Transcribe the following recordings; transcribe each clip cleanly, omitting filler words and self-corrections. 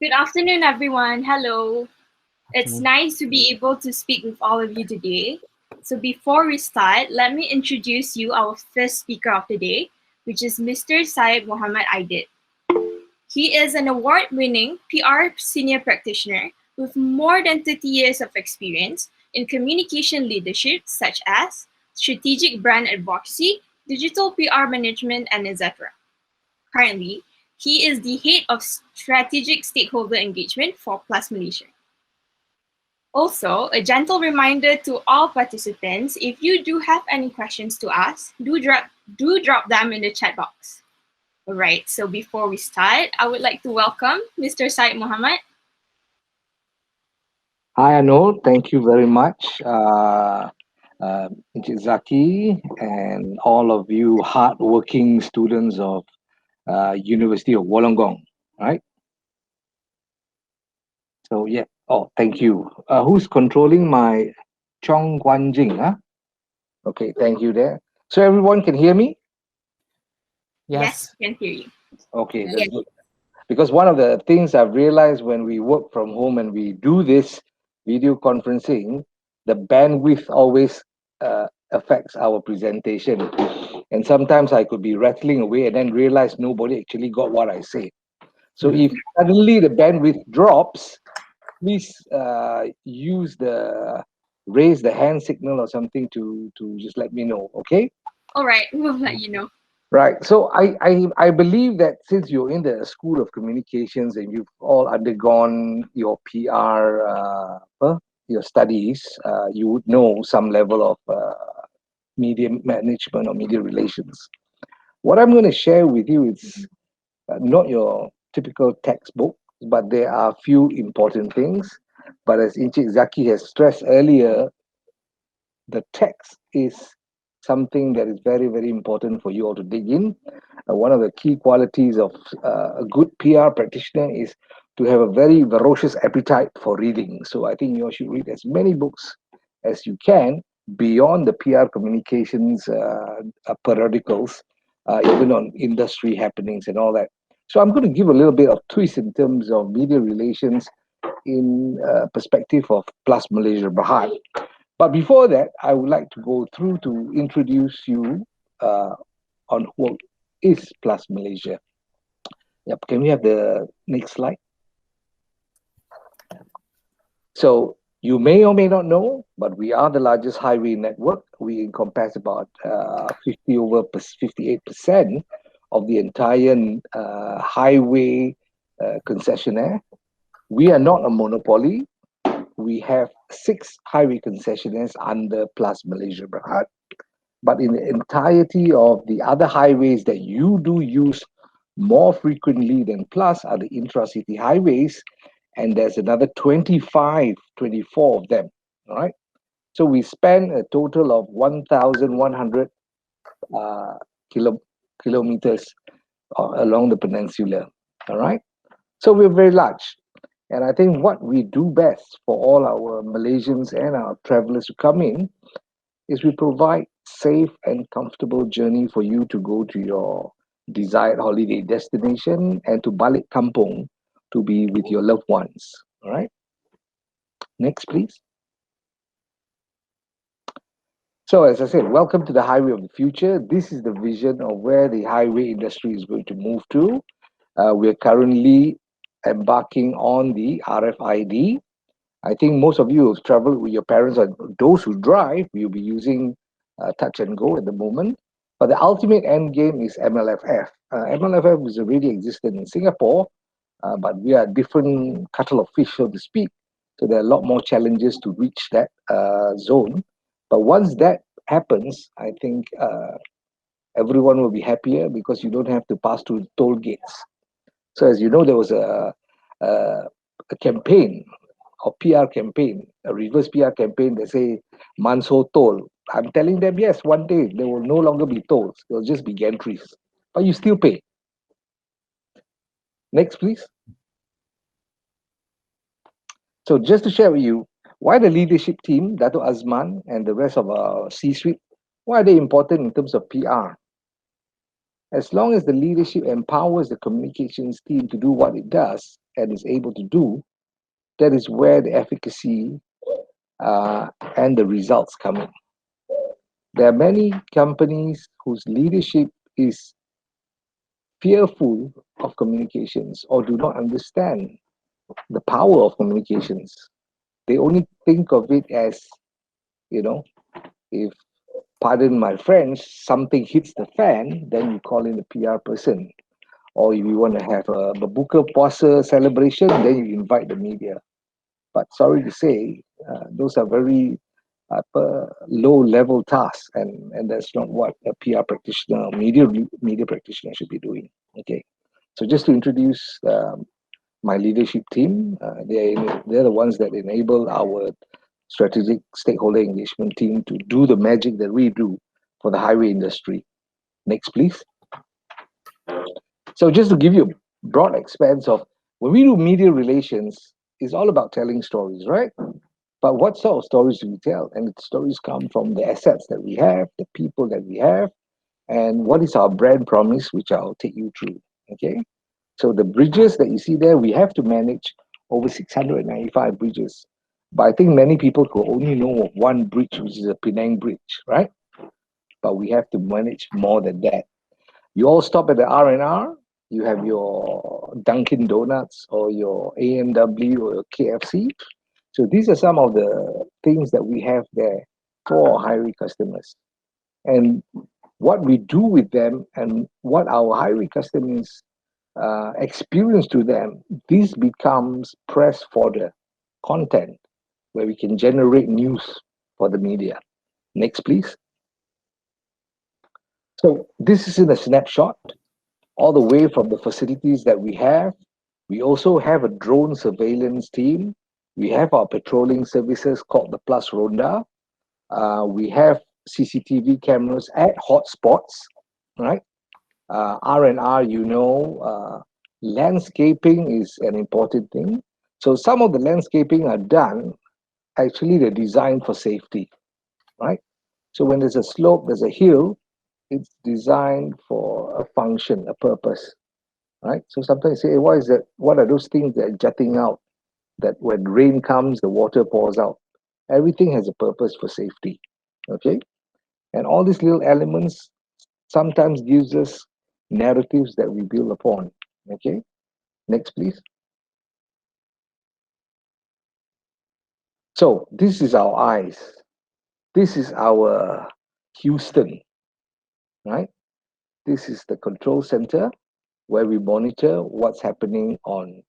Good afternoon, everyone. Hello. It's Afternoon. nice to be able to speak with all of you today. So, before we start, let me introduce you our first speaker of the day, which is Mr. Syed Mohammed Idid. He is an award winning PR senior practitioner with more than 30 years of experience in communication leadership, such as strategic brand advocacy, digital PR management, and etc. Currently, he is the head of strategic stakeholder engagement for Plus Malaysia. Also, a gentle reminder to all participants, if you do have any questions to ask, do drop them in the chat box. All right, so before we start, I would like to welcome Mr. Syed Mohammed. Hi, Anol. Thank you very much, Encik Zaki, and all of you hardworking students of University of Wollongong. Right. So yeah. Oh, thank you. Who's controlling my Chong Guan Jing? Huh? Okay. Thank you. There. So everyone can hear me. Yes, Yes. we can hear you. Okay, that's Yes. good. Because one of the things I've realized when we work from home and we do this video conferencing, the bandwidth always affects our presentation. And sometimes I could be rattling away and then realize nobody actually got what I say. So Mhm. if suddenly the bandwidth drops, please use the raise the hand signal or something to just let me know. Okay. All right, we'll let you know. Right. So I believe that since you're in the School of Communications and you've all undergone your PR, your studies, you would know some level of media management or media relations. What I'm going to share with you is not your typical textbook, but there are a few important things. But as Inchik Zaki has stressed earlier, the text is something that is very, very important for you all to dig in. One of the key qualities of a good PR practitioner is to have a very ferocious appetite for reading. So I think you all should read as many books as you can beyond the PR communications periodicals, even on industry happenings and all that. So I'm going to give a little bit of twist in terms of media relations in perspective of Plus Malaysia Berhad. But before that, I would like to go through to introduce you uh, on what is Plus Malaysia. Yep, can we have the next slide? So you may or may not know, but we are the largest highway network. We encompass about 58% of the entire highway concessionaire. We are not a monopoly. We have 6 highway concessionaires under Plus Malaysia Berhad. But in the entirety of the other highways that you do use more frequently than Plus are the intra-city highways, and there's another 25, 24 of them. All right. So we span a total of 1,100 uh, kilo, kilometers along the peninsula. All right. So we're very large. And I think what we do best for all our Malaysians and our travelers who come in is we provide safe and comfortable journey for you to go to your desired holiday destination and to balik kampung to be with your loved ones. All right. Next, please. So, as I said, welcome to the highway of the future. This is the vision of where the highway industry is going to move to. We're currently embarking on the RFID. I think most of you have traveled with your parents, or those who drive, you'll be using touch and go at the moment. But the ultimate end game is MLFF. MLFF is already existed in Singapore, but we are a different kettle of fish, so to speak. So there are a lot more challenges to reach that zone. But once that happens, I think everyone will be happier because you don't have to pass through toll gates. So as you know, there was a, a campaign or PR campaign, a reverse PR campaign that say Manso toll. I'm telling them, yes, one day there will no longer be tolls. There will just be gantries. But you still pay. Next, please. So just to share with you, why the leadership team, Dato Azman and the rest of our C-suite, why are they important in terms of PR? As long as the leadership empowers the communications team to do what it does, and is able to do, that is where the efficacy and the results come in. There are many companies whose leadership is fearful of communications or do not understand the power of communications. They only think of it as, you know, if, pardon my French, something hits the fan, then you call in a PR person. Or if you want to have a Buka Puasa celebration, then you invite the media. But sorry to say, those are very low-level tasks, and that's not what a PR practitioner or media practitioner should be doing. Okay, so just to introduce my leadership team, they're the ones that enable our strategic stakeholder engagement team to do the magic that we do for the highway industry. Next, please. So just to give you a broad expanse of when we do media relations, it's all about telling stories, right? But what sort of stories do we tell? And the stories come from the assets that we have, the people that we have, and what is our brand promise, which I'll take you through. Okay. So the bridges that you see there, we have to manage over 695 bridges. But I think many people could only know of one bridge, which is a Penang Bridge, right? But we have to manage more than that. You all stop at the R&R, you have your Dunkin' Donuts or your A&W or your KFC. So these are some of the things that we have there for highway customers. And what we do with them and what our highway customers experience to them, this becomes press fodder content where we can generate news for the media. Next, please. So this is in a snapshot, all the way from the facilities that we have. We also have a drone surveillance team. We have our patrolling services called the Plus Ronda. We have CCTV cameras at hotspots, right? R&R, landscaping is an important thing. So some of the landscaping are done, actually they're designed for safety, right? So when there's a slope, there's a hill, it's designed for a function, a purpose, right? So sometimes you say, hey, what is that? What are those things that are jutting out that when rain comes, the water pours out? Everything has a purpose for safety, okay? And all these little elements sometimes gives us narratives that we build upon, okay? Next, please. So this is our eyes. This is our Houston, right? This is the control center where we monitor what's happening on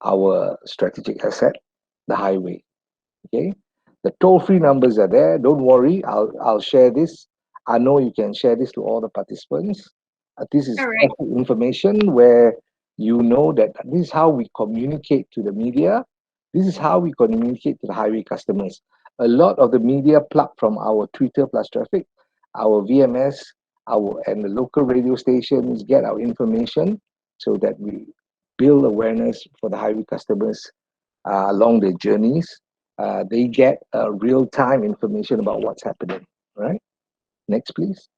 our strategic asset, the highway. Okay, the toll-free numbers are there. Don't worry, I'll share this. I know you can share this to all the participants. This is All right. information where you know that this is how we communicate to the media. This is how we communicate to the highway customers. A lot of the media plucked from our Twitter plus traffic, our VMS, and the local radio stations get our information so that we build awareness for the highway customers along their journeys. They get real-time information about what's happening, right? Next, please.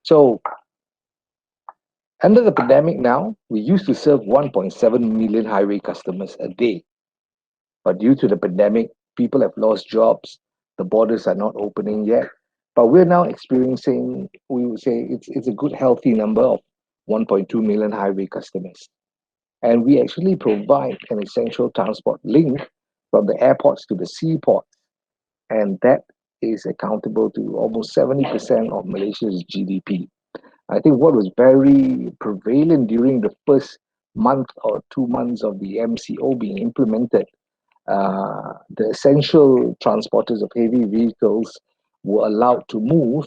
So under the pandemic now, we used to serve 1.7 million highway customers a day. But due to the pandemic, people have lost jobs. The borders are not opening yet. But we're now experiencing, we would say it's a good, healthy number of 1.2 million highway customers. And we actually provide an essential transport link from the airports to the seaports. And that is accountable to almost 70% of Malaysia's GDP. I think what was very prevalent during the first month or 2 months of the MCO being implemented, the essential transporters of heavy vehicles were allowed to move.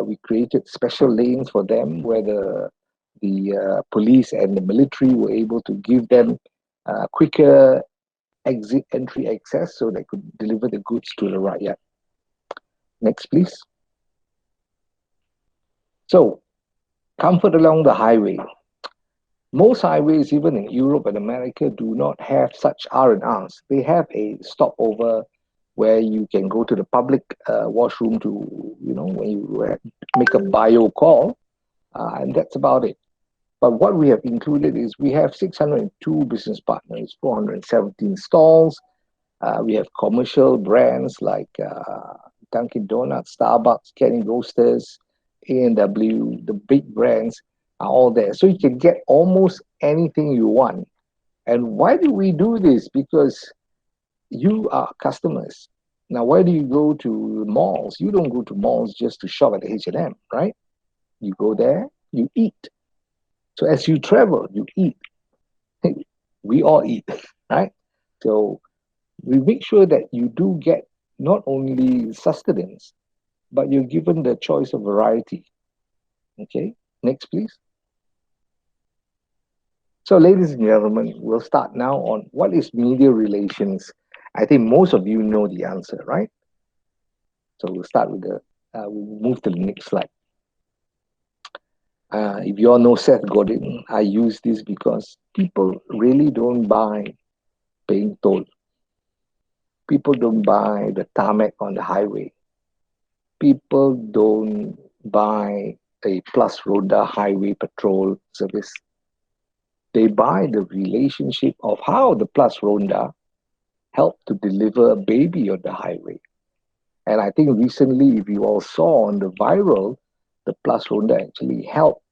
We created special lanes for them where the police and the military were able to give them quicker exit entry access so they could deliver the goods to the rakyat. Next, please. So, comfort along the highway. Most highways, even in Europe and America, do not have such R&Rs. They have a stopover where you can go to the public washroom to, when you make a bio call, and that's about it. But what we have included is we have 602 business partners, 417 stalls. We have commercial brands like Dunkin' Donuts, Starbucks, Kenny Roasters, A&W, the big brands are all there. So you can get almost anything you want. And why do we do this? Because you are customers. Now, why do you go to malls? You don't go to malls just to shop at H&M, right? You go there, you eat. So as you travel, you eat. We all eat, right? So we make sure that you do get not only sustenance, but you're given the choice of variety. Okay, next, please. So, ladies and gentlemen, we'll start now on what is media relations. I think most of you know the answer, right? So we'll start with we'll move to the next slide. If you all know Seth Godin, I use this because people really don't buy paying toll. People don't buy the tarmac on the highway. People don't buy a plus Roda highway patrol service. They buy the relationship of how the plus Ronda helped to deliver a baby on the highway. And I think recently, if you all saw on the viral, the plus Ronda actually helped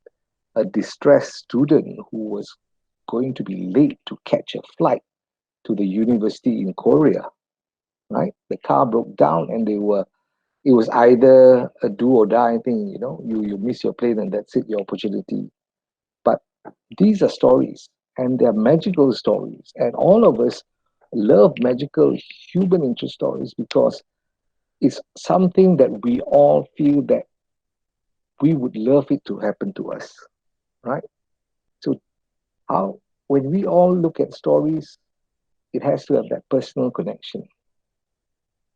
a distressed student who was going to be late to catch a flight to the university in Korea, right? The car broke down and it was either a do or die thing, you miss your plane and that's it, your opportunity. But these are stories and they're magical stories. And all of us love magical human interest stories because it's something that we all feel that we would love it to happen to us, right? So how when we all look at stories, it has to have that personal connection.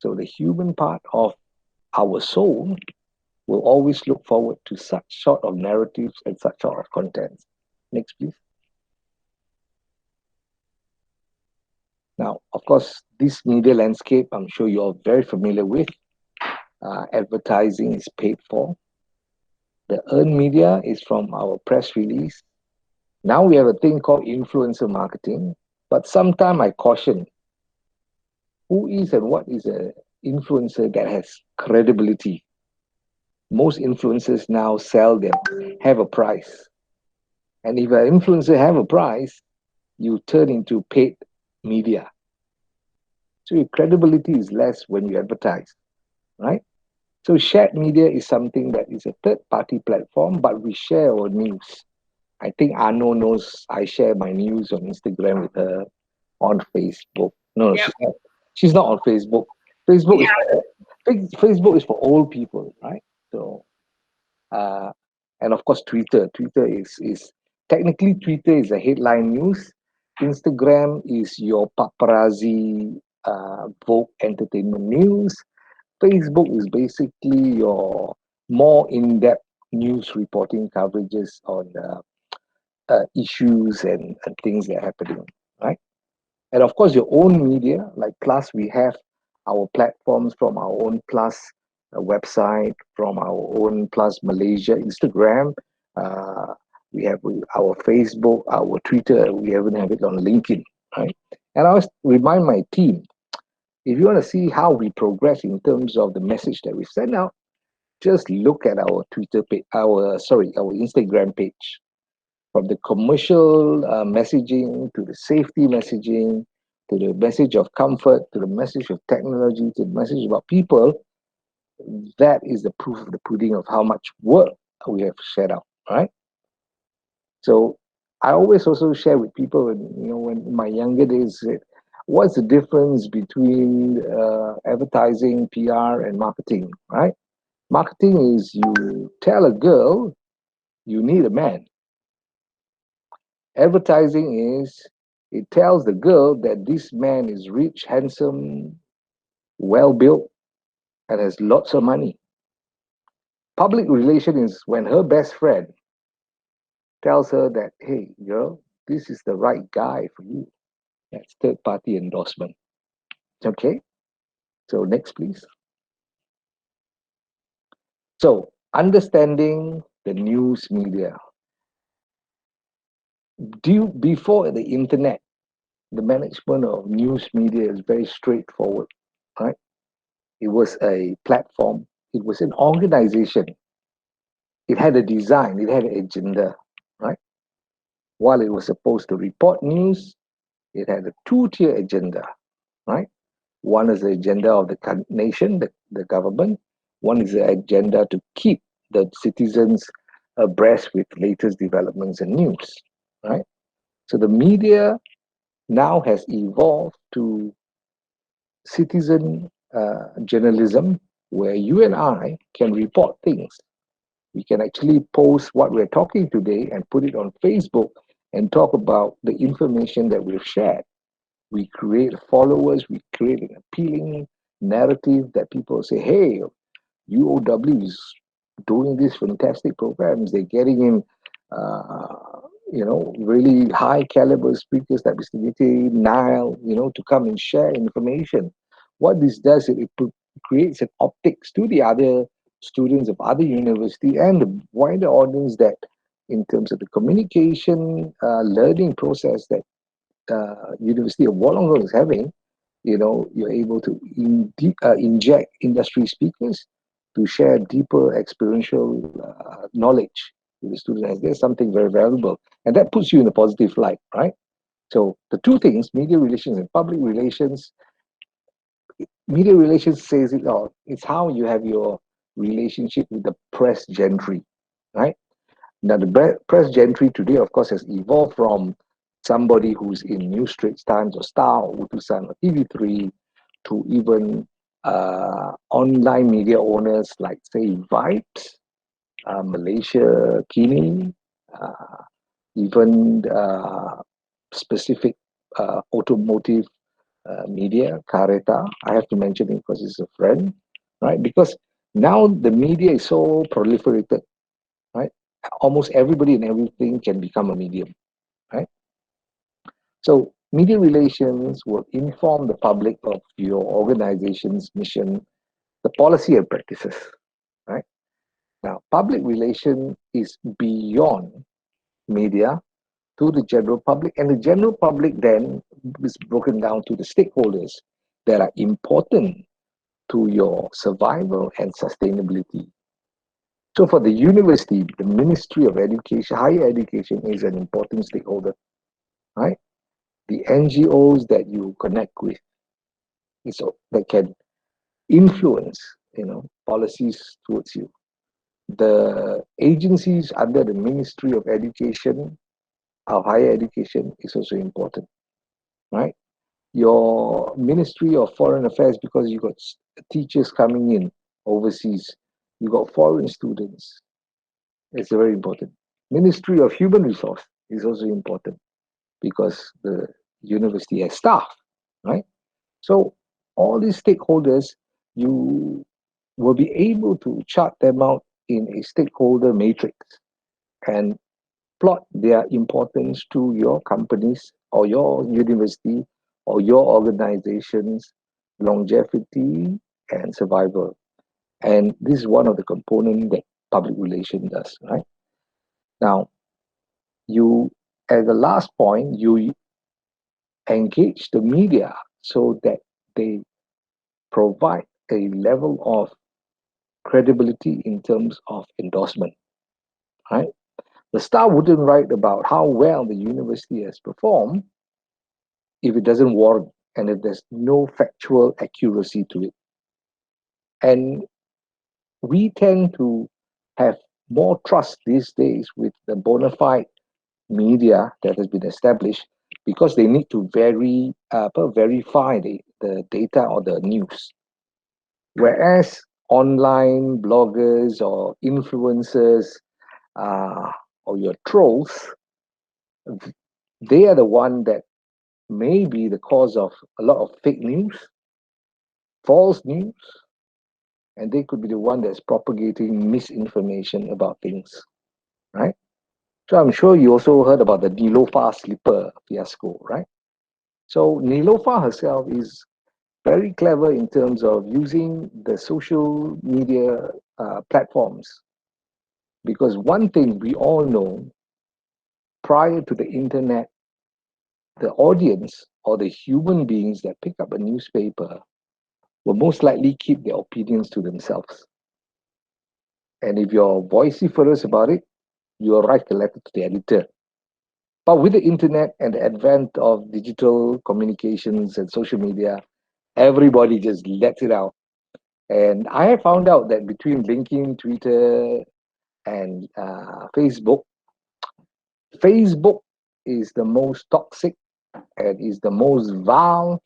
So the human part of our soul will always look forward to such sort of narratives and such sort of contents. Next, please. Now, of course, this media landscape, I'm sure you're all very familiar with. Advertising is paid for. The earned media is from our press release. Now we have a thing called influencer marketing. But sometimes I caution who is and what is an influencer that has credibility. Most influencers now sell them, have a price. And if an influencer have a price, you turn into paid media. So your credibility is less when you advertise, right? So shared media is something that is a third-party platform, but we share our news. I think Arno knows I share my news on Instagram with her, on Facebook. No, Yep. she's not on Facebook. Facebook is Yeah. Facebook is for old people, right? So uh, and of course Twitter. Twitter is technically Twitter is a headline news. Instagram is your paparazzi Vogue entertainment news. Facebook is basically your more in-depth news reporting coverages on issues and things that are happening, right? And of course, your own media, like Plus, we have our platforms from our own Plus website, from our own Plus Malaysia Instagram. Uh, we have our Facebook, our Twitter. We even have it on LinkedIn, right? And I always remind my team, if you want to see how we progress in terms of the message that we send out, just look at our Twitter page, our Instagram page. From the commercial messaging to the safety messaging to the message of comfort to the message of technology to the message about people, that is the proof of the pudding of how much work we have shared out, right? So I always also share with people when in my younger days, what's the difference between advertising, PR, and marketing, right? Marketing is you tell a girl you need a man. Advertising is it tells the girl that this man is rich, handsome, well built, and has lots of money. Public relation is when her best friend tells her that, hey, girl, this is the right guy for you. That's third party endorsement. Okay, so next, please. So, understanding the news media. before the internet, the management of news media is very straightforward, right? It was a platform, it was an organization, it had a design, it had an agenda, right? While it was supposed to report news, it had a two-tier agenda, right? One is the agenda of the nation, the government. One is the agenda to keep the citizens abreast with latest developments and news, right? So the media now has evolved to citizen journalism, where you and I can report things. We can actually post what we're talking today and put it on Facebook and talk about the information that we've shared. We create followers, we create an appealing narrative that people say, hey, UOW is doing these fantastic programs. They're getting in, really high caliber speakers like Mr. Niti, Nile, to come and share information. What this does is creates an optics to the other students of other university and the wider audience that in terms of the communication learning process that University of Wollongong is having, you're able to inject industry speakers to share deeper experiential knowledge with the students. There's something very valuable, and that puts you in a positive light, right? So the two things, media relations and public relations. Media relations says it all. It's how you have your relationship with the press gentry, right? Now, the press gentry today, of course, has evolved from somebody who's in New Straits Times or Star or Utusan or TV3 to even online media owners like, say, Vibes, Malaysia, Kini, uh, even specific automotive media, Careta. I have to mention it because it's a friend, right? Because now the media is so proliferated, right? Almost everybody and everything can become a medium, right? So media relations will inform the public of your organization's mission, the policy and practices, right? Now, public relation is beyond media to the general public, and the general public then is broken down to the stakeholders that are important to your survival and sustainability. So for the university, the Ministry of Education, higher education is an important stakeholder, right? The NGOs that you connect with so that can influence, policies towards you. The agencies under the Ministry of Education, of Higher Education, is also important, right? Your Ministry of Foreign Affairs, because you got teachers coming in overseas, you got foreign students. It's very important. Ministry of Human Resource is also important because the university has staff, right? So all these stakeholders, you will be able to chart them out in a stakeholder matrix and plot their importance to your companies or your university or your organization's longevity and survival. And this is one of the components that public relation does, right? Now, you, as the last point, you engage the media so that they provide a level of credibility in terms of endorsement, right? The Star wouldn't write about how well the university has performed if it doesn't warrant and if there's no factual accuracy to it. And we tend to have more trust these days with the bona fide media that has been established because they need to verify the data or the news. Whereas online bloggers or influencers uh, or your trolls, they are the one that may be the cause of a lot of fake news, false news, and they could be the one that's propagating misinformation about things, right? So I'm sure you also heard about the Nilofa slipper fiasco, right? So Nilofa herself is very clever in terms of using the social media platforms because one thing we all know prior to the internet, the audience or the human beings that pick up a newspaper will most likely keep their opinions to themselves. And if you're vociferous about it, you'll write a letter to the editor. But with the internet and the advent of digital communications and social media, everybody just lets it out. And I have found out that between LinkedIn, Twitter, and Facebook is the most toxic and is the most vile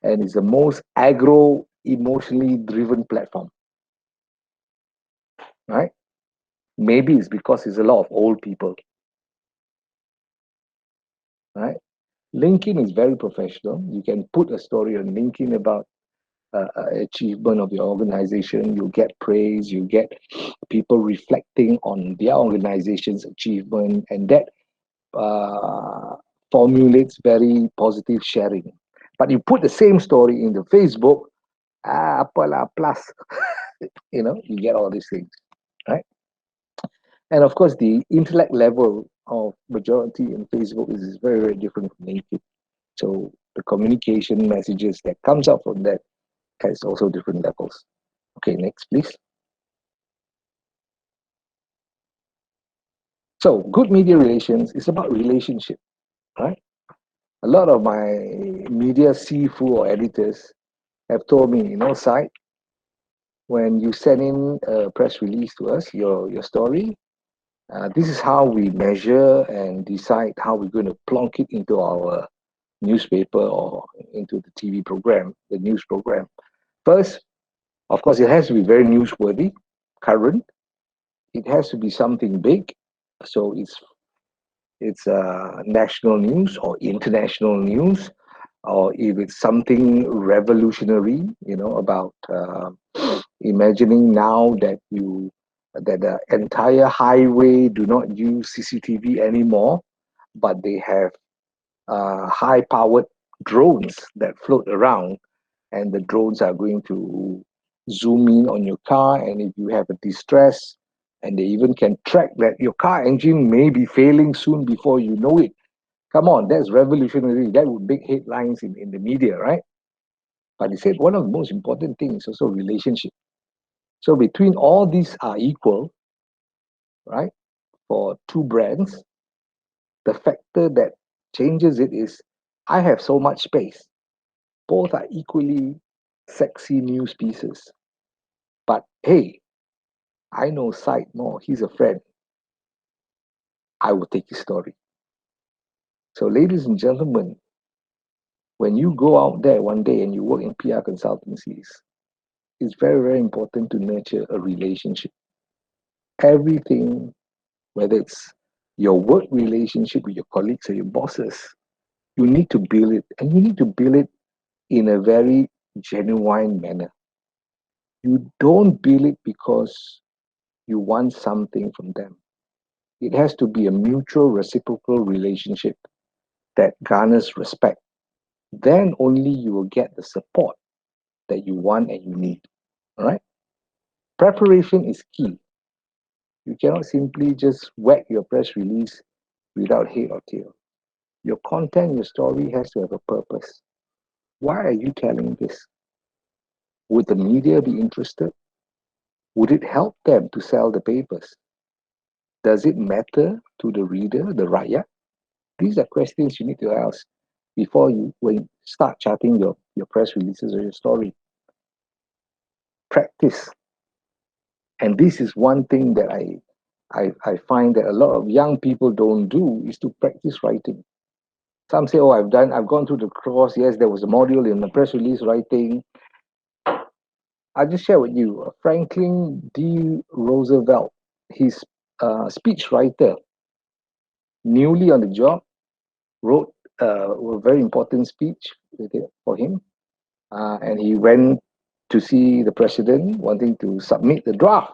and is the most aggro, emotionally driven platform. Right? Maybe it's because it's a lot of old people. Right? LinkedIn is very professional. You can put a story on LinkedIn about achievement of your organization. You get praise. You get people reflecting on their organization's achievement, and that uh, formulates very positive sharing. But you put the same story in the Facebook, apalah plus, you get all these things, right? And of course, the intellect level of majority in Facebook is very, very different from LinkedIn. So the communication messages that comes out from that has also different levels. Okay, next, please. So good media relations is about relationship, right? A lot of my media CFU or editors have told me, Syed, when you send in a press release to us, your story, this is how we measure and decide how we're going to plonk it into our newspaper or into the TV program, the news program. First, of course, it has to be very newsworthy, current. It has to be something big, so it's national news or international news, or if it's something revolutionary, about imagining now that the entire highway do not use CCTV anymore, but they have high-powered drones that float around, and the drones are going to zoom in on your car, and if you have a distress, and they even can track that your car engine may be failing soon before you know it. Come on, that's revolutionary. That would make headlines in the media, right? But he said one of the most important things is also relationship. So between all these are equal, right? For two brands, the factor that changes it is I have so much space. Both are equally sexy news pieces. But hey, I know Syed more. He's a friend. I will take his story. So, ladies and gentlemen, when you go out there one day and you work in PR consultancies, it's very, very important to nurture a relationship. Everything, whether it's your work relationship with your colleagues or your bosses, you need to build it, and you need to build it in a very genuine manner. You don't build it because you want something from them. It has to be a mutual, reciprocal relationship that garners respect. Then only you will get the support that you want and you need. All right? Preparation is key. You cannot simply just whack your press release without head or tail. Your content, your story has to have a purpose. Why are you telling this? Would the media be interested? Would it help them to sell the papers? Does it matter to the reader, the rakyat? These are questions you need to ask before when you start charting your press releases or your story. Practice. And this is one thing that I find that a lot of young people don't do is to practice writing. Some say, oh, I've gone through the course. Yes, there was a module in the press release writing. I'll just share with you Franklin D. Roosevelt, his speech writer, newly on the job, wrote a very important speech for him. And he went to see the president, wanting to submit the draft.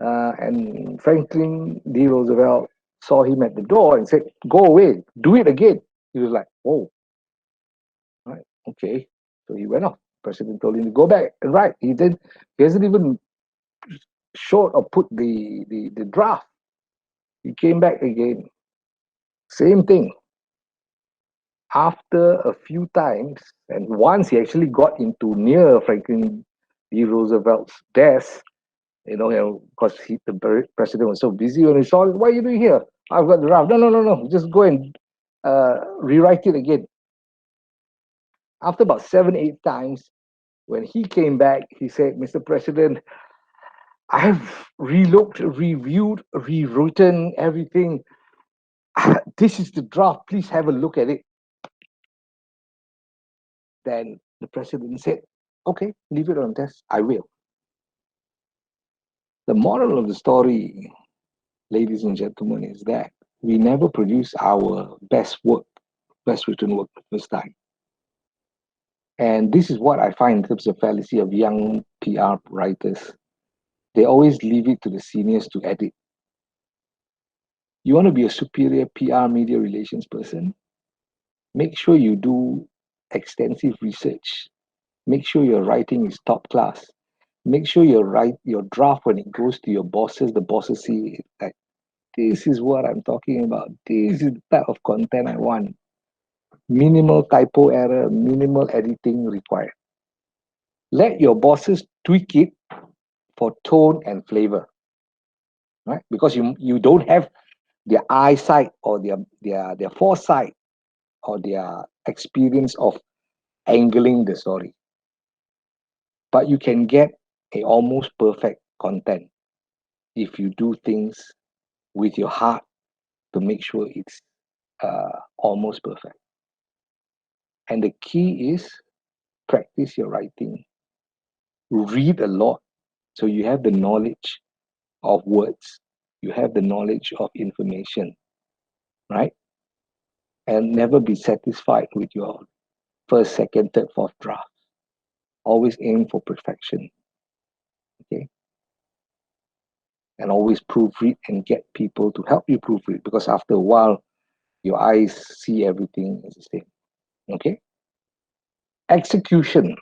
And Franklin D. Roosevelt saw him at the door and said, "Go away, do it again." He was like, "Oh, right, okay." So he went off. The president told him to go back and write. He hasn't even showed or put the draft. He came back again. Same thing. After a few times, and once he actually got into near Franklin D. Roosevelt's desk, because the president was so busy when he saw it. What are you doing here? I've got the draft. No, no, no, no. Just go and rewrite it again. After about 7, 8 times, when he came back, he said, Mr. President, I've relooked, reviewed, rewritten everything. This is the draft. Please have a look at it. Then the president said, okay, leave it on desk. I will. The moral of the story, ladies and gentlemen, is that we never produce our best work, best written work the first time. And this is what I find in terms of fallacy of young PR writers. They always leave it to the seniors to edit. You want to be a superior PR media relations person? Make sure you do extensive research. Make sure your writing is top class. Make sure your draft, when it goes to your bosses, the bosses see it, like, this is what I'm talking about. This is the type of content I want. Minimal typo error, minimal editing required. Let your bosses tweak it for tone and flavor, right? Because you don't have their eyesight or their foresight or their experience of angling the story. But you can get a almost perfect content if you do things with your heart to make sure it's almost perfect. And the key is practice your writing. Read a lot so you have the knowledge of words. You have the knowledge of information, right? And never be satisfied with your first, second, third, fourth draft. Always aim for perfection. Okay. And always proofread and get people to help you proofread, because after a while, your eyes see everything as the same. Okay. Execution.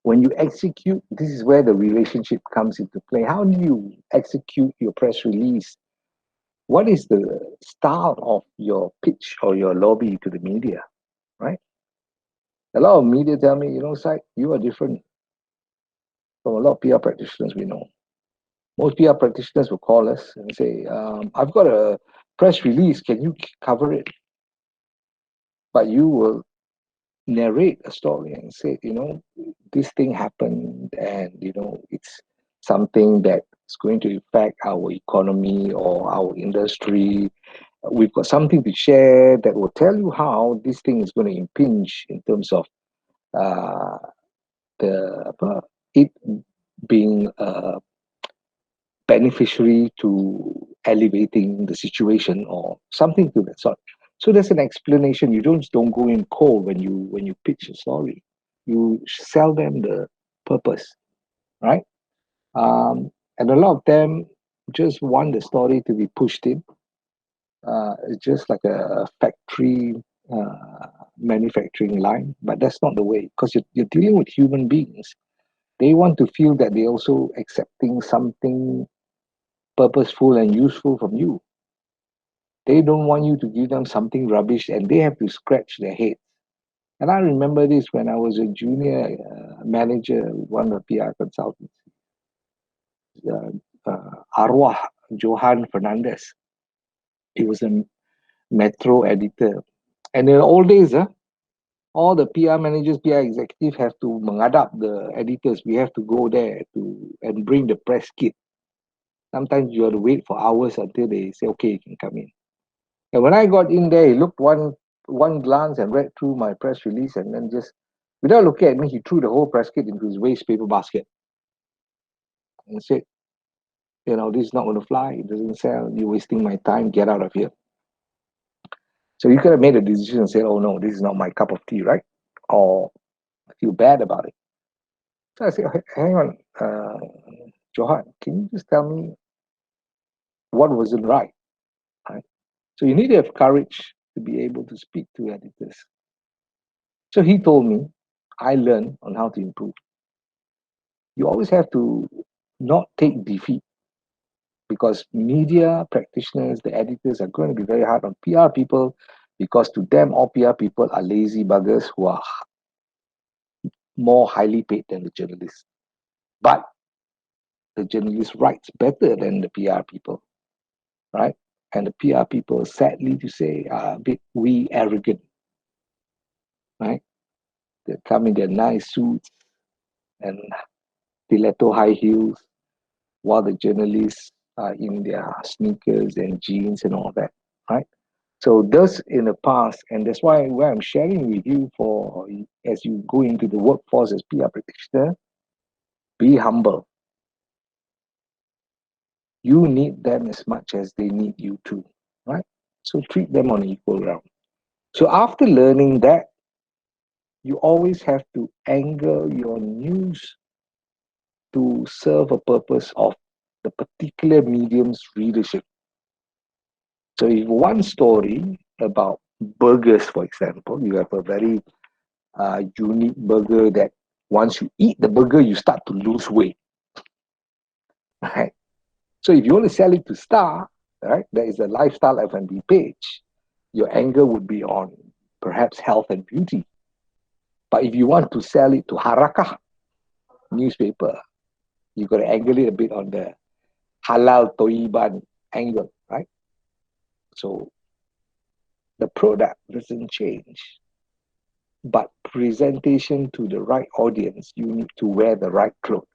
When you execute, this is where the relationship comes into play. How do you execute your press release? What is the style of your pitch or your lobby to the media, right? A lot of media tell me, Syed, you are different from a lot of PR practitioners we know. Most PR practitioners will call us and say, I've got a press release, can you cover it? But you will narrate a story and say, this thing happened, and it's something that's going to affect our economy or our industry. We've got something to share that will tell you how this thing is going to impinge in terms of uh, it being a beneficiary to elevating the situation or something to that sort. So there's an explanation. You don't go in cold when you pitch a story. You sell them the purpose, right? And a lot of them just want the story to be pushed in. It's just like a factory manufacturing line, but that's not the way, because you're dealing with human beings. They want to feel that they're also accepting something purposeful and useful from you. They don't want you to give them something rubbish and they have to scratch their head. And I remember this when I was a junior manager with one of the PR consultants, Arwah Johan Fernandez. He was a Metro editor. And in the old days, all the PR managers, PR executives have to mengadap the editors. We have to go there and bring the press kit. Sometimes you have to wait for hours until they say, okay, you can come in. And when I got in there, he looked one glance and read through my press release, and then just, without looking at me, he threw the whole press kit into his waste paper basket and said, this is not going to fly. It doesn't sell. You're wasting my time. Get out of here. So you could have made a decision and said, oh no, this is not my cup of tea, right? Or I feel bad about it. So I said, hang on, Johan, can you just tell me what wasn't right? Right? So you need to have courage to be able to speak to editors. So he told me, I learned on how to improve. You always have to not take defeat because media practitioners, the editors, are going to be very hard on PR people, because to them, all PR people are lazy buggers who are more highly paid than the journalists. But the journalist writes better than the PR people, right? And the PR people, sadly to say, are a bit arrogant, right? They come in their nice suits and stiletto high heels, while the journalists are in their sneakers and jeans and all that, right? So thus in the past, and that's why I'm sharing with you, for as you go into the workforce as PR practitioner, be humble. You need them as much as they need you too, right? So treat them on equal ground. So after learning that, you always have to anchor your news to serve a purpose of the particular medium's readership. So if one story about burgers, for example, you have a very unique burger that once you eat the burger, you start to lose weight, right? So if you want to sell it to Star, right, there is a lifestyle F&B page. Your angle would be on perhaps health and beauty. But if you want to sell it to Harakah newspaper, you got to angle it a bit on the halal toiban angle, right? So the product doesn't change, but presentation to the right audience, you need to wear the right clothes.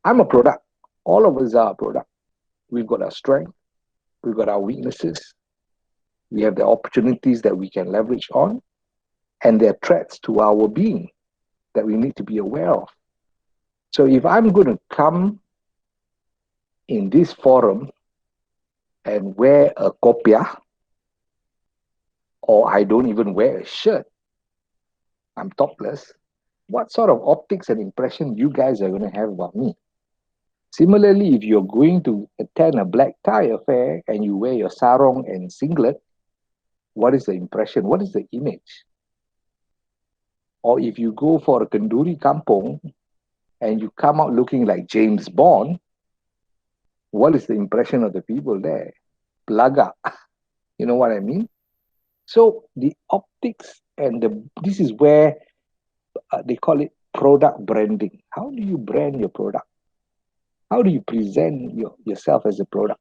I'm a product. All of us are a product. We've got our strength, we've got our weaknesses, we have the opportunities that we can leverage on, and there are threats to our being that we need to be aware of. So if I'm going to come in this forum and wear a kopiah, or I don't even wear a shirt, I'm topless, what sort of optics and impression you guys are going to have about me? Similarly, if you're going to attend a black tie affair and you wear your sarong and singlet, what is the impression? What is the image? Or if you go for a kenduri kampong and you come out looking like James Bond, what is the impression of the people there? Plaga. You know what I mean? So the optics and this is where they call it product branding. How do you brand your product? How do you present yourself as a product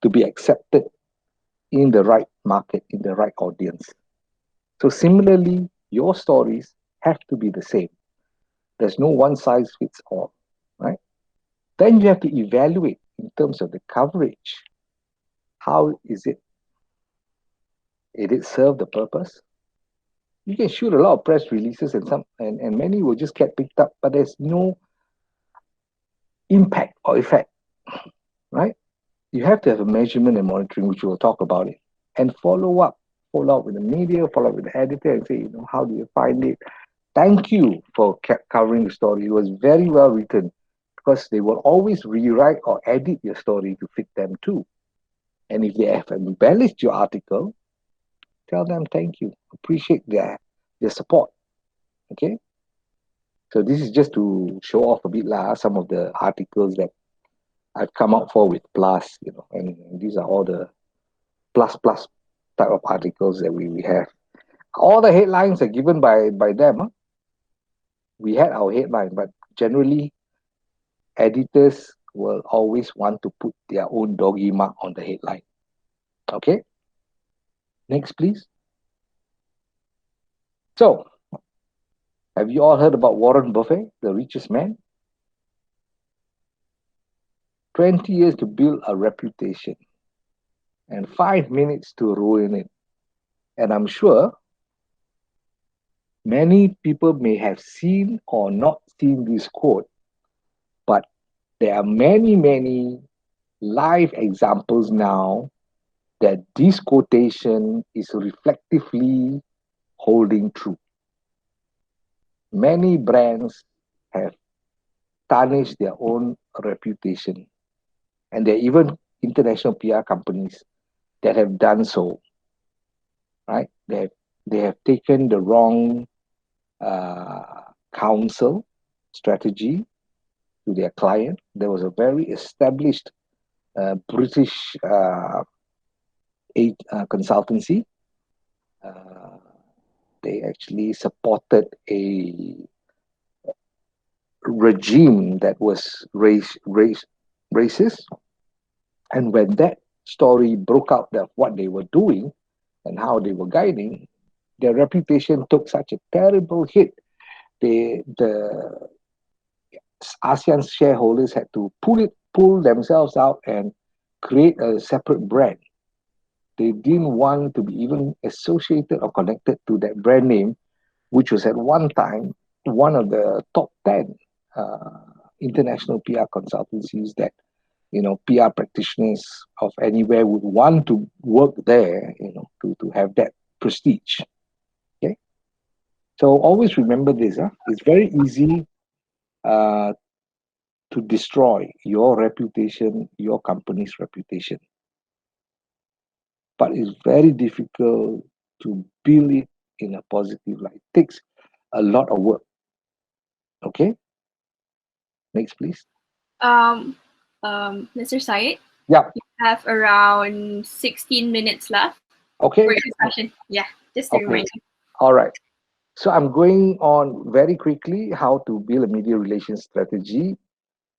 to be accepted in the right market, in the right audience? So similarly, your stories have to be the same. There's no one size fits all, right? Then you have to evaluate in terms of the coverage. How is it? Did it serve the purpose? You can shoot a lot of press releases and many will just get picked up, but there's no impact or effect, right? You have to have a measurement and monitoring, which we'll talk about it, and follow up with the media, follow up with the editor, and say, how do you find it? Thank you for covering the story. It was very well written, because they will always rewrite or edit your story to fit them too. And if they have embellished your article, tell them thank you, appreciate their support. Okay. So this is just to show off a bit some of the articles that I've come out for with plus, and these are all the plus type of articles that we have. All the headlines are given by them. Huh? We had our headline, but generally editors will always want to put their own doggy mark on the headline. Okay. Next, please. So, have you all heard about Warren Buffett, the richest man? 20 years to build a reputation and 5 minutes to ruin it. And I'm sure many people may have seen or not seen this quote, but there are many live examples now that this quotation is reflectively holding true. Many brands have tarnished their own reputation, and there are even international PR companies that have done so, right? They have taken the wrong counsel strategy to their client. There was a very established British consultancy. Uh, they actually supported a regime that was racist. And when that story broke out of what they were doing and how they were guiding, their reputation took such a terrible hit. The ASEAN shareholders had to pull themselves out and create a separate brand. They didn't want to be even associated or connected to that brand name, which was at one time one of the top 10 uh, international PR consultancies that PR practitioners of anywhere would want to work there, to have that prestige. Okay, so always remember this. It's very easy uh, to destroy your reputation, your company's reputation, but it's very difficult to build it in a positive light. It takes a lot of work. Okay, next, please. Um, Mr. Syed, Yeah. you have around 16 minutes left for Okay. your session. Yeah, just a Okay. reminder. All right. So I'm going on very quickly how to build a media relations strategy.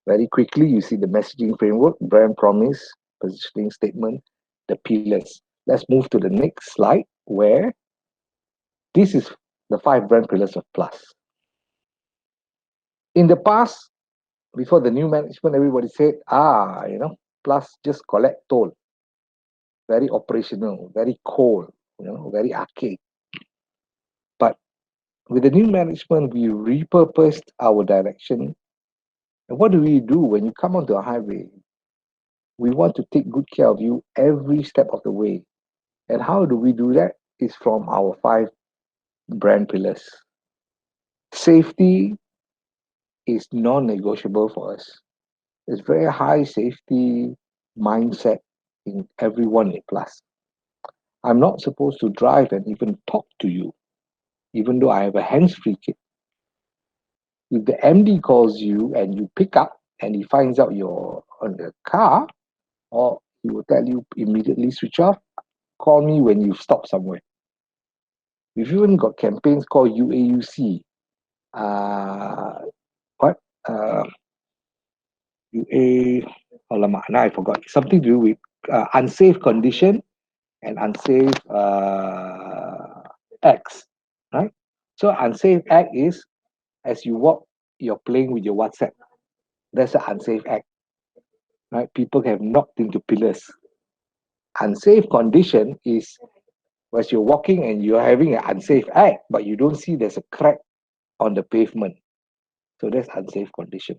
Very quickly, you see the messaging framework, brand promise, positioning statement, the pillars. Let's move to the next slide where this is the 5 brand pillars of Plus. In the past, before the new management, everybody said, Plus just collect toll. Very operational, very cold, very archaic. But with the new management, we repurposed our direction. And what do we do when you come onto a highway? We want to take good care of you every step of the way. And how do we do that? Is from our 5 brand pillars. Safety is non-negotiable for us. It's very high safety mindset in everyone at Plus. I'm not supposed to drive and even talk to you, even though I have a hands-free kit. If the MD calls you and you pick up and he finds out you're on the car, or he will tell you immediately switch off, call me when you stop somewhere. We've even got campaigns called UAUC. What? UA, alamak, now I forgot. Something to do with unsafe condition and unsafe acts, right? So unsafe act is as you walk, you're playing with your WhatsApp. That's an unsafe act, right? People have knocked into pillars. Unsafe condition is as you're walking and you're having an unsafe act, but you don't see there's a crack on the pavement. So that's unsafe condition.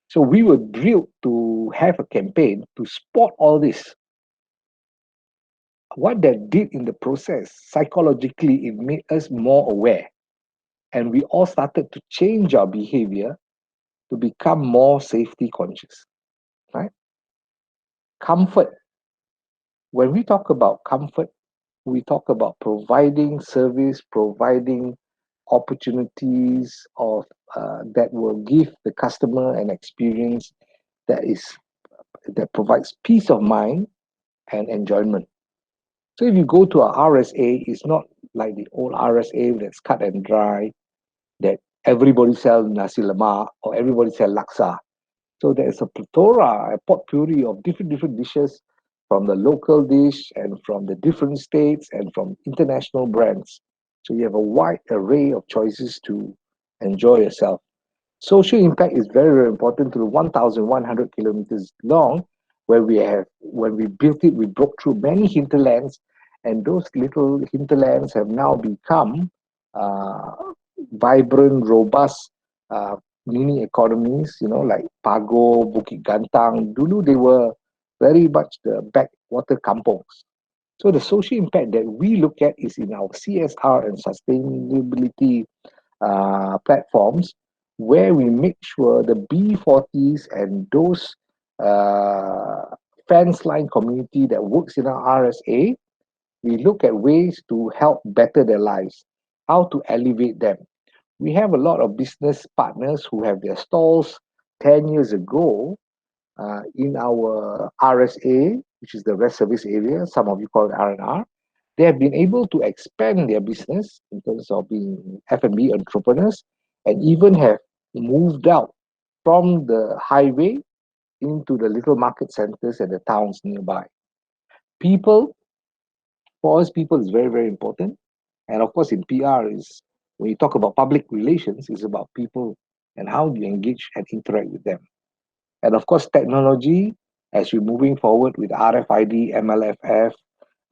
So we were drilled to have a campaign to spot all this. What that did in the process, psychologically, it made us more aware. And we all started to change our behavior to become more safety conscious, right? Comfort. When we talk about comfort, we talk about providing service, providing opportunities of that will give the customer an experience that provides peace of mind and enjoyment. So if you go to a RSA, it's not like the old RSA that's cut and dry, that everybody sells nasi lemak or everybody sells laksa. So there's a plethora, a potpourri of different dishes from the local dish and from the different states and from international brands. So you have a wide array of choices to enjoy yourself. Social impact is very, very important to the 1,100 kilometers long, where when we built it, we broke through many hinterlands, and those little hinterlands have now become uh, vibrant, robust mini economies, like Pago, Bukit Gantang. Dulu, they were very much the backwater kampongs. So the social impact that we look at is in our CSR and sustainability platforms, where we make sure the B40s and those uh, fence line community that works in our RSA, we look at ways to help better their lives, how to elevate them. We have a lot of business partners who have their stalls 10 years ago, in our RSA, which is the rest service area, some of you call it R&R, they have been able to expand their business in terms of being F&B entrepreneurs and even have moved out from the highway into the little market centers and the towns nearby. People, for us, people is very, very important. And of course, in PR is when you talk about public relations, it's about people and how do you engage and interact with them. And of course, technology, as we're moving forward with RFID, MLFF,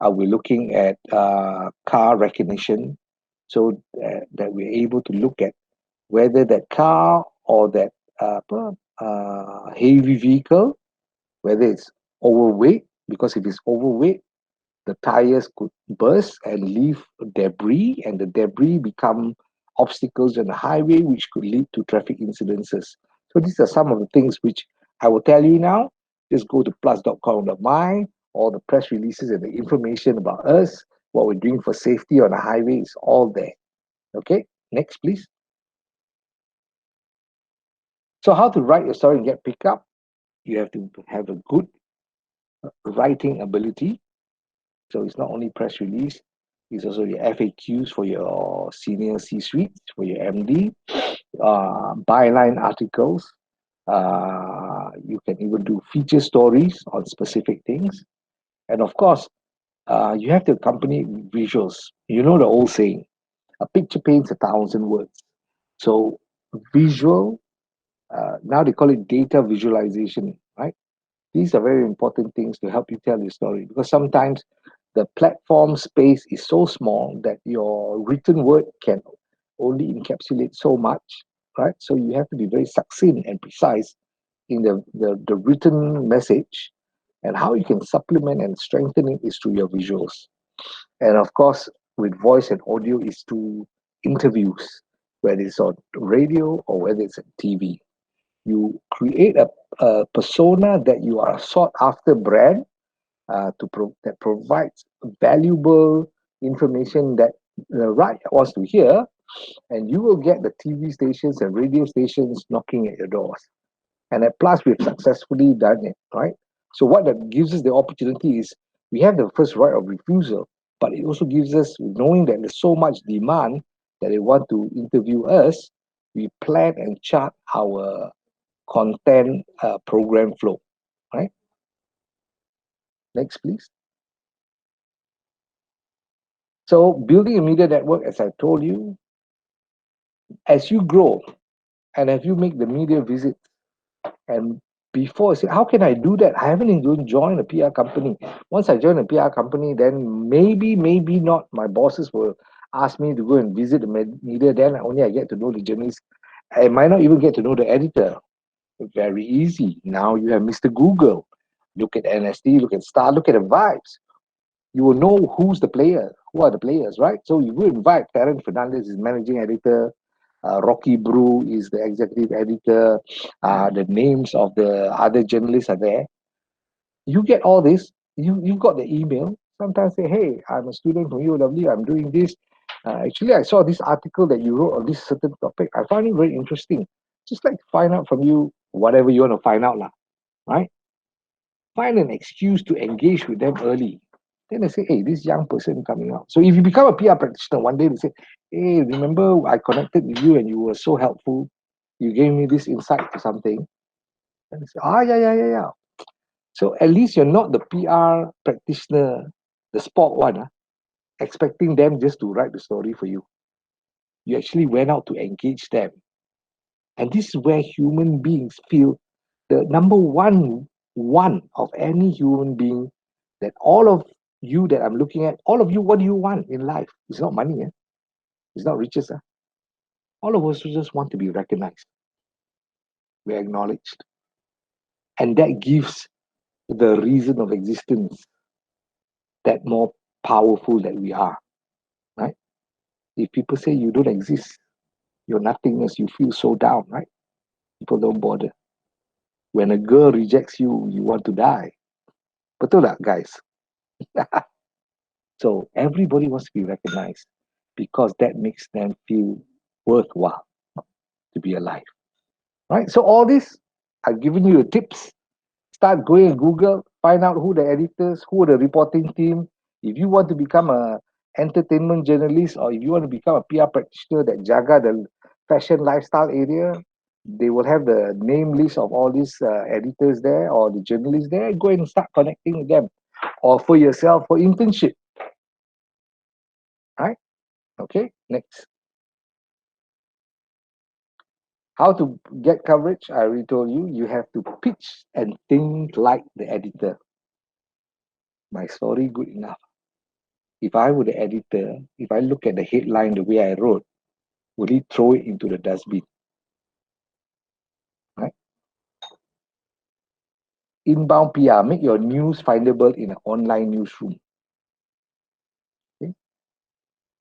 we're looking at car recognition so that we're able to look at whether that car or that heavy vehicle, whether it's overweight, because if it's overweight, the tires could burst and leave debris, and the debris become obstacles on the highway, which could lead to traffic incidences. So these are some of the things which I will tell you now. Just go to plus.com.my. All the press releases and the information about us, what we're doing for safety on the highway is all there. Okay, next, please. So how to write your story and get picked up? You have to have a good writing ability. So it's not only press release, it's also your FAQs for your senior C-suite, for your MD, byline articles. You can even do feature stories on specific things. And of course, you have to accompany it with visuals. You know the old saying, a picture paints 1,000 words. So visual, now they call it data visualization, right? These are very important things to help you tell your story, because sometimes the platform space is so small that your written word can only encapsulate so much, right? So you have to be very succinct and precise in the written message, and how you can supplement and strengthen it is through your visuals. And of course, with voice and audio is through interviews, whether it's on radio or whether it's on TV. You create a persona that you are a sought after brand that provides valuable information that the right wants to hear, and you will get the TV stations and radio stations knocking at your doors. And at Plus, we've successfully done it, right? So what that gives us the opportunity is we have the first right of refusal, but it also gives us, knowing that there's so much demand that they want to interview us, we plan and chart our content program flow, right? Next, please. So building a media network, as I told you, as you grow and as you make the media visits, and before I say, how can I do that? I haven't even joined a PR company. Once I join a PR company, then maybe not. My bosses will ask me to go and visit the media. Then only I get to know the journalist. I might not even get to know the editor. Very easy. Now you have Mr. Google. Look at NSD, look at Star, look at the vibes. You will know who's the player, who are the players, right? So you will invite Terence Fernandez is managing editor, Rocky Brew is the executive editor, the names of the other journalists are there. You get all this, you got the email. Sometimes say, hey, I'm a student from UOW, I'm doing this. Actually, I saw this article that you wrote on this certain topic. I find it very interesting. Just like to find out from you whatever you want to find out, lah, right? Find an excuse to engage with them early. Then they say, hey, this young person coming out. So if you become a PR practitioner, one day they say, hey, remember I connected with you and you were so helpful. You gave me this insight to something. And they say, yeah. So at least you're not the PR practitioner, the sport one, expecting them just to write the story for you. You actually went out to engage them. And this is where human beings feel the number one of any human being, that all of you that I'm looking at, all of you, what do you want in life? It's not money, it's not riches. All of us just want to be recognized. We're acknowledged. And that gives the reason of existence that more powerful that we are, right? If people say you don't exist, you're nothingness, you feel so down, right? People don't bother. When a girl rejects you, you want to die. Betul tak, guys? So everybody wants to be recognized because that makes them feel worthwhile to be alive, right? So all this, I've given you the tips Start going and Google, find out who the editors, who are the reporting team. If you want to become a entertainment journalist or if you want to become a PR practitioner that jaga the fashion lifestyle area, they will have the name list of all these editors there or the journalists there. Go and start connecting with them. Offer yourself for internship. Right? Okay, next. How to get coverage? I already told you. You have to pitch and think like the editor. My story good enough. If I were the editor, if I look at the headline the way I wrote, would he throw it into the dustbin? Right? Inbound PR, make your news findable in an online newsroom. Okay?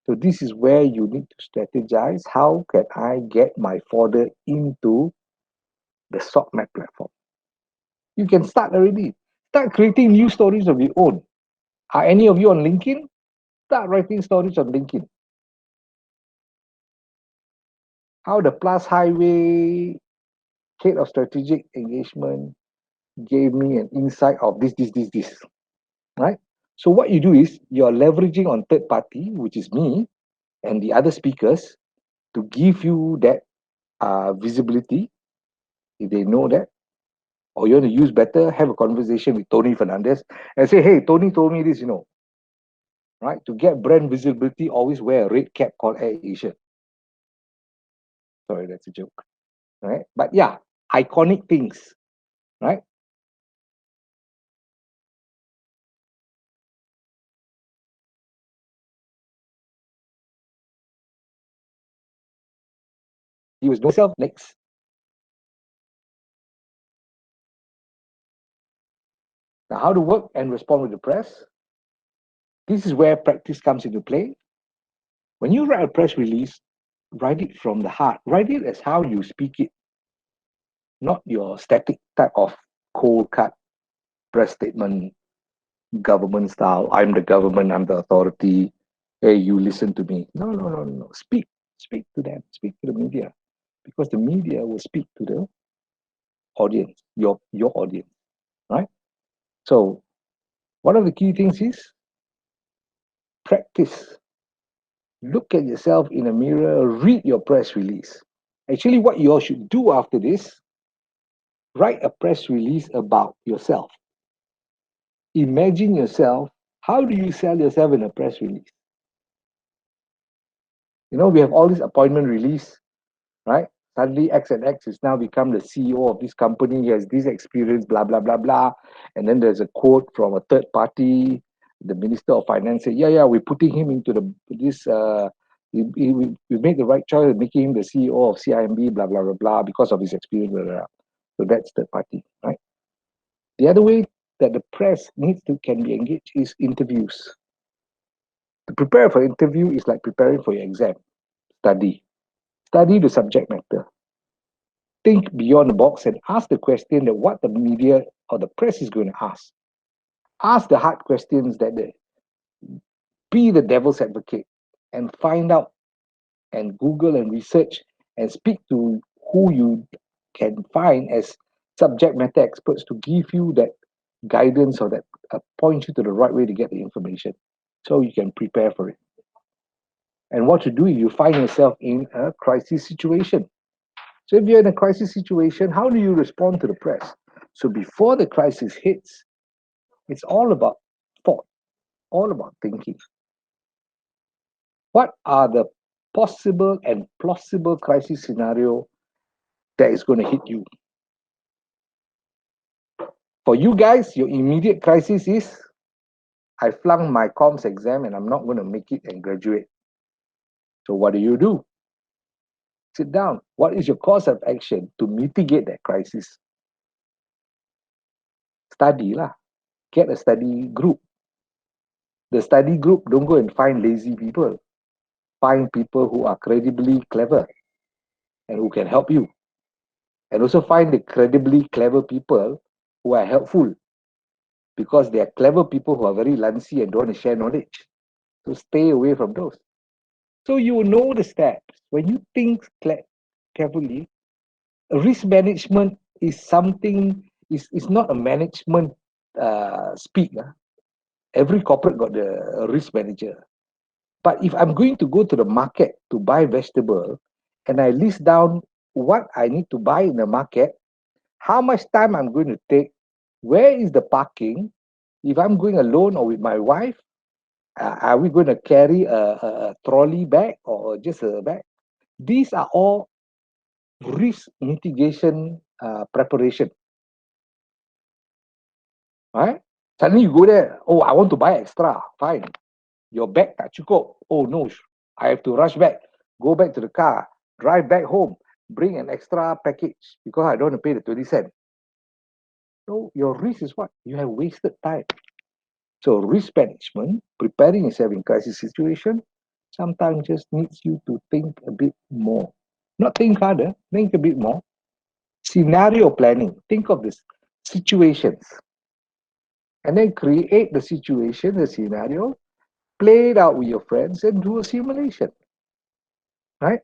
So this is where you need to strategize. How can I get my fodder into the SOCMAP platform? You can start already. Start creating news stories of your own. Are any of you on LinkedIn? Start writing stories on LinkedIn. How the Plus Highway head of strategic engagement gave me an insight of this, right? So what you do is you're leveraging on third party, which is me and the other speakers, to give you that visibility. If they know that, or you want to use better, have a conversation with Tony Fernandez and say, hey, Tony told me this, right? To get brand visibility, always wear a red cap called Air Asia. Sorry, that's a joke, right? But yeah, iconic things, right? He was no self next. Now, how to work and respond with the press. This is where practice comes into play. When you write a press release, write it from the heart. Write it as how you speak it, not your static type of cold cut press statement, government style. I'm the government, I'm the authority. Hey, you listen to me. No, no, no, no. Speak to them, speak to the media. Because the media will speak to the audience, your audience, right? So one of the key things is practice. Look at yourself in a mirror, read your press release. Actually, what you all should do after this, write a press release about yourself. Imagine yourself. How do you sell yourself in a press release? We have all this appointment release, right? Suddenly, X and X is now become the CEO of this company. He has this experience, blah, blah, blah, blah. And then there's a quote from a third party. The Minister of Finance said, yeah, we're putting him into we made the right choice of making him the CEO of CIMB, blah, blah, blah, blah, because of his experience, blah, blah, blah. So that's third party, right? The other way that the press can be engaged is interviews. To prepare for interview is like preparing for your exam. Study the subject matter. Think beyond the box and ask the question that what the media or the press is going to ask. Ask the hard questions be the devil's advocate and find out and Google and research and speak to who you can find as subject matter experts to give you that guidance or that point you to the right way to get the information so you can prepare for it. And what to do if you find yourself in a crisis situation. So if you're in a crisis situation, how do you respond to the press? So before the crisis hits, it's all about thought, all about thinking. What are the possible and plausible crisis scenario that is going to hit you? For you guys, your immediate crisis is, I flunked my comms exam and I'm not going to make it and graduate. So what do? Sit down. What is your course of action to mitigate that crisis? Study lah. Get a study group. The study group, don't go and find lazy people. Find people who are credibly clever and who can help you. And also find the credibly clever people who are helpful, because they are clever people who are very lazy and don't want to share knowledge. So stay away from those. So you know the steps. When you think carefully, risk management is something It's not a management speak. Every corporate got the risk manager. But if I'm going to go to the market to buy vegetable and I list down what I need to buy in the market, how much time I'm going to take, where is the parking, if I'm going alone or with my wife, are we going to carry a trolley bag or just a bag? These are all risk mitigation preparation, right? Suddenly you go there, oh, I want to buy extra, fine. Your bag tak cukup. Oh no, I have to rush back, go back to the car, drive back home, bring an extra package because I don't want to pay the 20 cents. So your risk is what? You have wasted time. So risk management, preparing yourself in crisis situation, sometimes just needs you to think a bit more. Not think harder, think a bit more. Scenario planning, think of this situations, and then create the situation, the scenario, play it out with your friends and do a simulation. Right?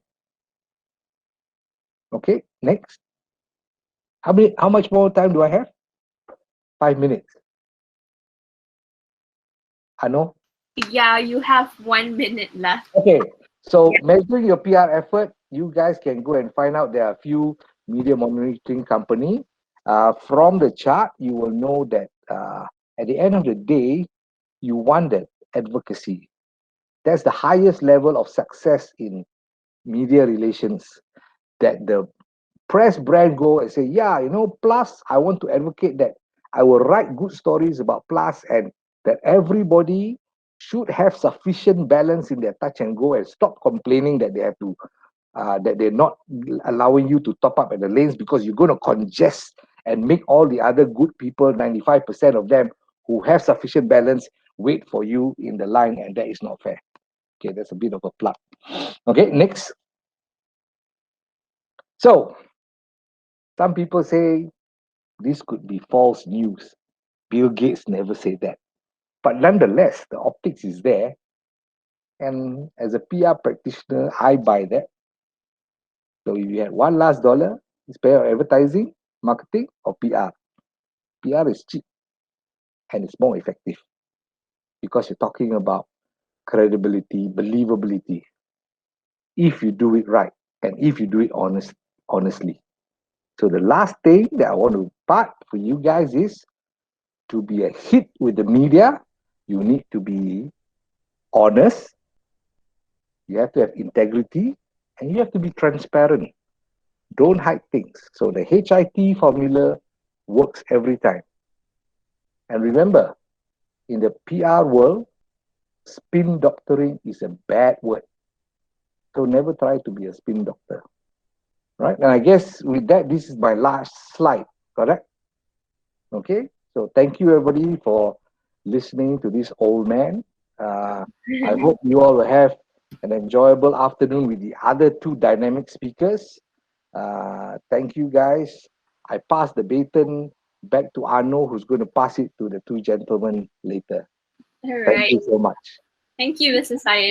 Okay, next. How much more time do I have? 5 minutes. I know. Yeah, you have 1 minute left. Okay, so measuring your PR effort, you guys can go and find out there are a few media monitoring company. From the chart, you will know that at the end of the day, you want that advocacy. That's the highest level of success in media relations. That the press brand go and say, yeah, Plus, I want to advocate that I will write good stories about Plus and that everybody should have sufficient balance in their touch and go and stop complaining that they have to that they're not allowing you to top up at the lanes because you're going to congest and make all the other good people, 95% of them who have sufficient balance, wait for you in the line, and that is not fair. Okay, that's a bit of a plug. Okay, next. So some people say this could be false news. Bill Gates never said that. But nonetheless, the optics is there. And as a PR practitioner, I buy that. So if you had one last dollar, spend on advertising, marketing, or PR. PR is cheap and it's more effective because you're talking about credibility, believability, if you do it right and if you do it honestly. So the last thing that I want to part for you guys is to be a hit with the media, you need to be honest, you have to have integrity, and you have to be transparent. Don't hide things. So the HIT formula works every time. And remember, in the PR world, spin doctoring is a bad word. So never try to be a spin doctor. Right? And I guess with that, this is my last slide, correct? Okay. So thank you everybody for listening to this old man. I hope you all will have an enjoyable afternoon with the other two dynamic speakers. Thank you guys. I pass the baton back to Arno, who's going to pass it to the two gentlemen later. All Thank right. you so much. Thank you, Mr. Syed.